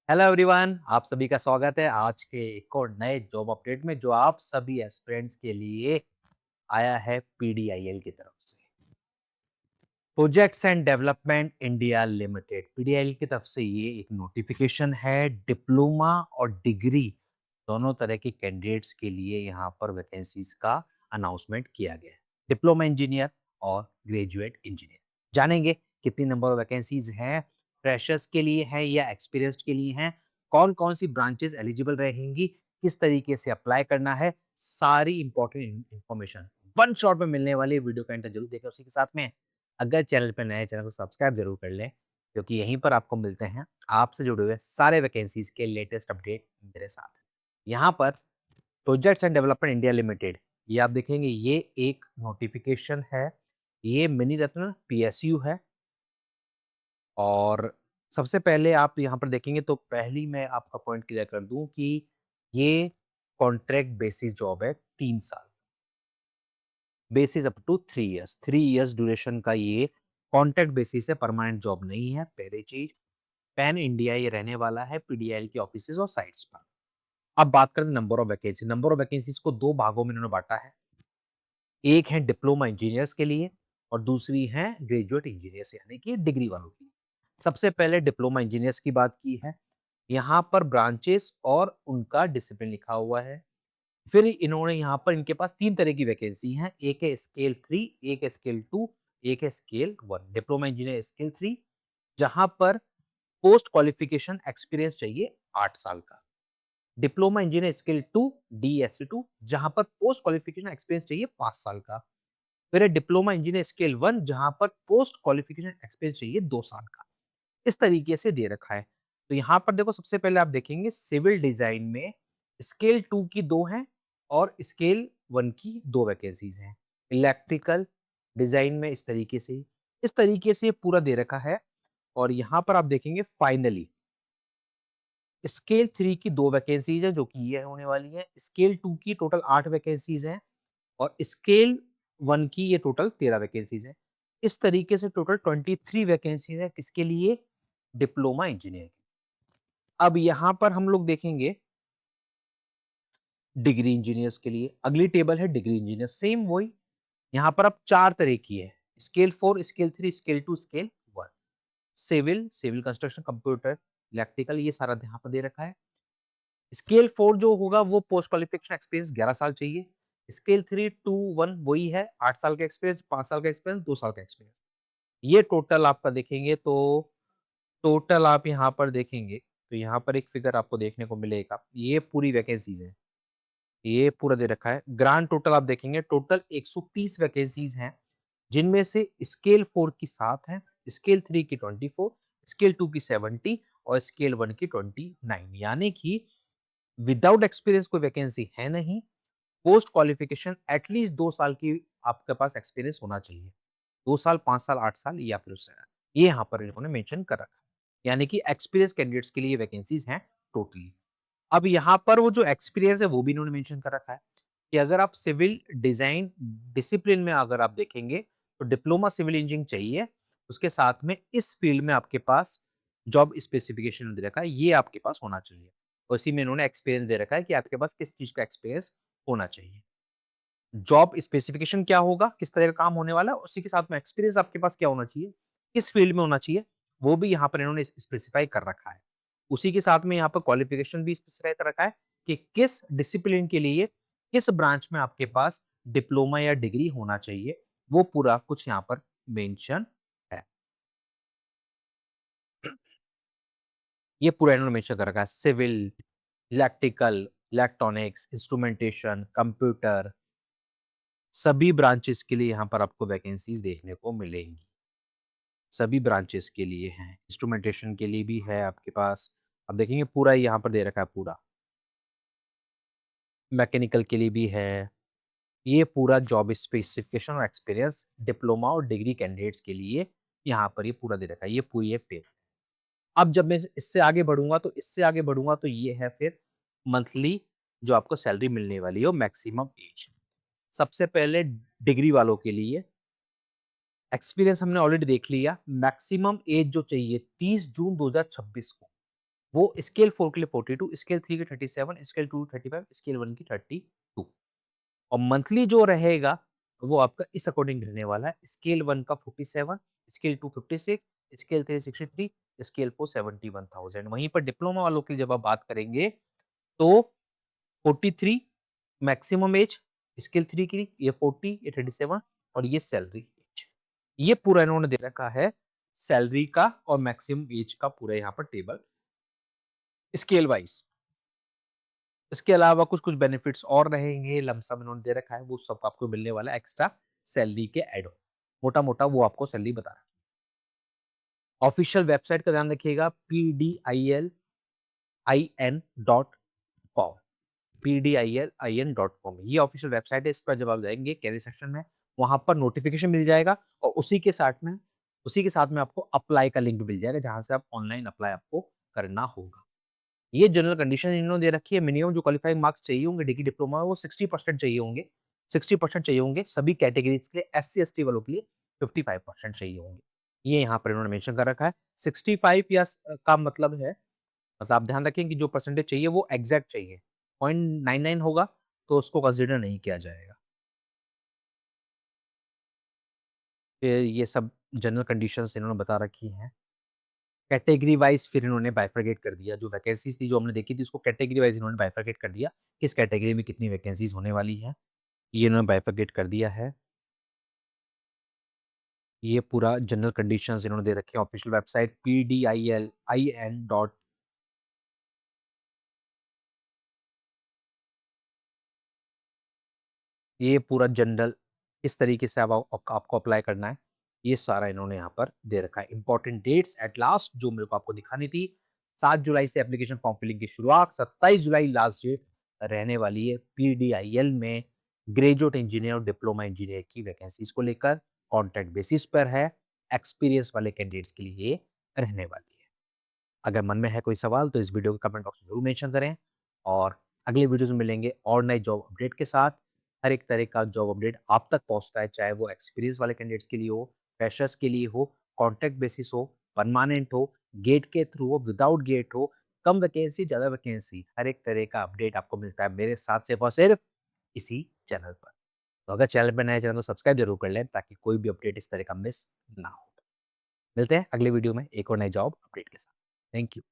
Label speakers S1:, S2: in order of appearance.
S1: Hello everyone, आप सभी का स्वागत है आज के एक और नए जॉब अपडेट में जो आप सभी एस्पिरेंट्स के लिए आया है पीडीआईएल की तरफ से। Projects and development India limited PDIL की तरफ से ये एक नोटिफिकेशन है। डिप्लोमा और डिग्री दोनों तरह के कैंडिडेट्स के लिए यहाँ पर वैकेंसीज का अनाउंसमेंट किया गया है। डिप्लोमा इंजीनियर और ग्रेजुएट इंजीनियर जानेंगे कितनी नंबर ऑफ वैकेंसीज हैं, फ्रेशर्स के लिए है या एक्सपीरियंस्ड के लिए हैं, कौन कौन सी ब्रांचेस एलिजिबल रहेंगी, किस तरीके से अप्लाई करना है, सारी इंपॉर्टेंट इंफॉर्मेशन वन शॉट में मिलने वाली वीडियो का एंड तक जरूर देखें। उसी के साथ में अगर चैनल पे नए चैनल को सब्सक्राइब जरूर कर लें, क्योंकि यहीं पर आपको मिलते हैं आपसे जुड़े हुए सारे वैकेंसीज के लेटेस्ट अपडेट मेरे साथ। यहाँ पर projects and development India limited, ये आप देखेंगे ये एक नोटिफिकेशन है। ये मिनी रत्न पीएसयू है। और सबसे पहले आप यहाँ पर देखेंगे तो पहली मैं आपका पॉइंट क्लियर कर दूं कि ये कॉन्ट्रैक्ट बेसिस जॉब है, 3 साल basis up to 3 years, 3 years duration का ये कॉन्ट्रैक्ट बेसिस है, परमानेंट जॉब नहीं है। पहली चीज, पैन इंडिया ये रहने वाला है पीडीआईएल के ऑफिसेज और साइट्स पर। अब बात करते हैं number of vacancy. Number of vacancies को दो भागों में इन्होंने बांटा है। एक है डिप्लोमा इंजीनियर्स के लिए और दूसरी है ग्रेजुएट इंजीनियर्स यानी कि डिग्री वालों की। सबसे पहले डिप्लोमा इंजीनियर्स की बात की है। यहाँ पर ब्रांचेस और उनका डिसिप्लिन लिखा हुआ है। फिर इन्होंने यहाँ पर इनके पास 3 तरह की वैकेंसी हैं। एक है स्केल 3, एक है स्केल 2, एक है स्केल 1। डिप्लोमा इंजीनियर स्केल 3, जहाँ पर पोस्ट क्वालिफिकेशन एक्सपीरियंस चाहिए 8 साल का। डिप्लोमा इंजीनियर स्किल 2 DSC 2, जहां पर पोस्ट क्वालिफिकेशन एक्सपीरियंस चाहिए 5 साल का। फिर है डिप्लोमा इंजीनियर स्किल 1, जहां पर पोस्ट क्वालिफिकेशन एक्सपीरियंस चाहिए 2 साल का। इस तरीके से दे रखा है। तो यहाँ पर देखो, सबसे पहले आप देखेंगे सिविल डिजाइन में स्केल 2 की 2 हैं और स्केल 1 की 2 वैकेंसीज हैं। इलेक्ट्रिकल डिजाइन में इस तरीके से पूरा दे रखा है। और यहाँ पर आप देखेंगे फाइनली स्केल 3 की 2 वैकेंसीज है जो कि ये होने वाली है। स्केल 2 की टोटल 8 वैकेंसीज हैं और स्केल 1 की ये टोटल 13 वैकेंसीज हैं। इस तरीके से टोटल 23 वैकेंसीज है किसके लिए? Diploma engineer. अब यहाँ पर हम लोग देखेंगे डिग्री इंजीनियर्स के लिए। अगली टेबल है डिग्री इंजीनियर, सेम वही। यहाँ पर अब 4 तरह की है, scale 4, scale 3, scale 2, scale 1। Civil, civil construction, computer, electrical, ये सारा यहाँ पर दे रखा है। स्केल 4 जो होगा वो पोस्ट क्वालिफिकेशन एक्सपीरियंस 11 साल चाहिए। स्केल 3, 2, 1 वही है, 8 साल का एक्सपीरियंस, 5 साल का एक्सपीरियंस, 2 साल का एक्सपीरियंस। ये टोटल आपका देखेंगे तो टोटल आप यहाँ पर देखेंगे तो यहाँ पर एक फिगर आपको देखने को मिलेगा। ये पूरी वैकेंसीज है, ये पूरा दे रखा है। ग्रांड टोटल आप देखेंगे, टोटल 130 वैकेंसीज हैं, जिनमें से स्केल 4 की 7 हैं, स्केल 3 की 24, स्केल 2 की 70 और स्केल 1 की 29। यानी कि विदाउट एक्सपीरियंस कोई वैकेंसी है नहीं। पोस्ट क्वालिफिकेशन एटलीस्ट 2 साल की आपके पास एक्सपीरियंस होना चाहिए। 2 साल, 5 साल, 8 साल या फिर उससे ज्यादा। ये यहाँ पर इन्होंने मेंशन कर रखा है, यानी कि एक्सपीरियंस कैंडिडेट्स के लिए वैकेंसीज हैं टोटली। अब यहाँ पर वो जो एक्सपीरियंस है वो भी इन्होंने मेंशन कर रखा है कि अगर आप सिविल डिजाइन डिसिप्लिन में अगर आप देखेंगे तो डिप्लोमा सिविल इंजीनियरिंग चाहिए। उसके साथ में इस फील्ड में आपके पास जॉब स्पेसिफिकेशन दे रखा है, ये आपके पास होना चाहिए। उसी में इन्होंने एक्सपीरियंस दे रखा है कि आपके पास किस चीज का एक्सपीरियंस होना चाहिए। जॉब स्पेसिफिकेशन क्या होगा, किस तरह का काम होने वाला है, उसी के साथ में एक्सपीरियंस आपके पास क्या होना चाहिए, किस फील्ड में होना चाहिए, वो भी यहाँ पर इन्होंने स्पेसिफाई कर रखा है। उसी के साथ में यहाँ पर क्वालिफिकेशन भी स्पेसिफाई कर रखा है कि किस डिसिप्लिन के लिए, किस ब्रांच में आपके पास डिप्लोमा या डिग्री होना चाहिए, वो पूरा कुछ यहाँ पर मेंशन है। ये पूरा इन्होंने मेंशन कर रखा है। Civil, electrical, electronics, instrumentation, computer, सभी ब्रांचेस के लिए यहाँ पर आपको वैकेंसीज देखने को मिलेंगी। सभी ब्रांचेस के लिए हैं, इंस्ट्रूमेंटेशन के लिए भी है आपके पास। अब देखेंगे पूरा ही यहाँ पर दे रखा है पूरा। मैकेनिकल के लिए भी है। ये पूरा जॉब स्पेसिफिकेशन और एक्सपीरियंस डिप्लोमा और डिग्री कैंडिडेट्स के लिए यहाँ पर ये पूरा दे रखा है। ये पूरी एक पे। अब जब मैं इससे आगे बढ़ूंगा तो ये है फिर मंथली जो आपको सैलरी मिलने वाली है, मैक्सिमम एज। सबसे पहले डिग्री वालों के लिए एक्सपीरियंस हमने ऑलरेडी देख लिया। मैक्सिमम एज जो चाहिए 30 जून 2026 को, वो स्केल 4 के लिए 42, स्केल 3 के 37, स्केल 2 35, स्केल 1 की 32। और मंथली जो रहेगा वो आपका इस अकॉर्डिंग रहने वाला है। स्केल 1 का 47, स्केल 2 56, स्केल 3 63, स्केल 4 71,000। वहीं पर डिप्लोमा वालों की जब आप बात करेंगे तो 43 मैक्सिमम एज, स्केल 3 की ये 40, ये 37 और ये सैलरी एज। ये पूरा इन्होंने दे रखा है सैलरी का और मैक्सिमम एज का पूरा यहाँ पर टेबल स्केल वाइज। इसके अलावा कुछ-कुछ बेनिफिट्स और रहेंगे, लमसम इन्होंने दे रखा है, वो सब आपको मिलने वाला है एक्स्ट्रा सैलरी के ऐड ऑन। मोटा-मोटा वो आपको सैलरी बता रहा है। ऑफिशियल वेबसाइट का ध्यान रखिएगा pdilin.com, pdilin.com ये ऑफिशियल वेबसाइट है। इस पर जब आप जाएँगे कैरियर सेक्शन में, वहाँ पर नोटिफ़िकेशन मिल जाएगा और उसी के साथ में आपको अप्लाई का लिंक मिल जाएगा, जहाँ से आप ऑनलाइन अप्लाई आपको करना होगा। ये जनरल कंडीशन इन्होंने दे रखी है। मिनिमम जो क्वालिफाइंग मार्क्स चाहिए होंगे डिग्री डिप्लोमा में वो 60% चाहिए होंगे। 60% चाहिए होंगे सभी कैटेगरीज़ के लिए, एससी-एसटी वालों के लिए 55% चाहिए होंगे। ये यहाँ पर इन्होंने मेंशन कर रखा है। 65 या का मतलब है, मतलब आप ध्यान रखें कि जो परसेंटेज चाहिए वो एग्ज़ैक्ट चाहिए। 0.99 होगा तो उसको कंसीडर नहीं किया जाएगा। फिर ये सब जनरल कंडीशंस इन्होंने बता रखी हैं। कैटेगरी वाइज़ फिर इन्होंने बाइफरकेट कर दिया। जो वैकेंसीज़ थी जो हमने देखी थी उसको कैटेगरी वाइज़ इन्होंने बाइफरकेट कर दिया। किस कैटेगरी में कितनी वैकेंसीज़ होने वाली हैं। ये इन्होंने बाइफरकेट कर दिया है। ये पूरा जनरल कंडीशंस इन्होंने दे रखे हैं। ऑफिशियल वेबसाइट pdilin डॉट ये पूरा जनरल किस तरीके से अब आपको अप्लाई करना है, ये सारा इन्होंने यहाँ पर दे रखा है। इम्पोर्टेंट डेट्स एट लास्ट जो मेरे को आपको दिखानी थी, 7 जुलाई से एप्लीकेशन फॉर्म फिलिंग की शुरुआत, 27 जुलाई लास्ट डेट रहने वाली है पीडीआईएल में ग्रेजुएट इंजीनियर और डिप्लोमा इंजीनियर की वैकेंसीज को लेकर कॉन्ट्रैक्ट बेसिस पर है। एक्सपीरियंस वाले कैंडिडेट्स के लिए ये रहने वाली है। अगर मन में है कोई सवाल तो इस वीडियो के कमेंट बॉक्स में ज़रूर मेंशन करें और अगले वीडियोज़ में मिलेंगे और नए जॉब अपडेट के साथ। हर एक तरह का जॉब अपडेट आप तक पहुँचता है, चाहे वो एक्सपीरियंस वाले कैंडिडेट्स के लिए हो, फ्रेशर्स के लिए हो, कॉन्ट्रैक्ट बेसिस हो, परमानेंट हो, गेट के थ्रू हो, विदाउट गेट हो, कम वैकेंसी, ज़्यादा वैकेंसी, हर एक तरह का अपडेट आपको मिलता है मेरे साथ सिर्फ और सिर्फ इसी चैनल पर। तो अगर चैनल पर नए हैं, चैनल को सब्सक्राइब ज़रूर कर लें ताकि कोई भी अपडेट इस तरह का मिस ना हो। मिलते हैं अगले वीडियो में एक और नए जॉब अपडेट के साथ। Thank you.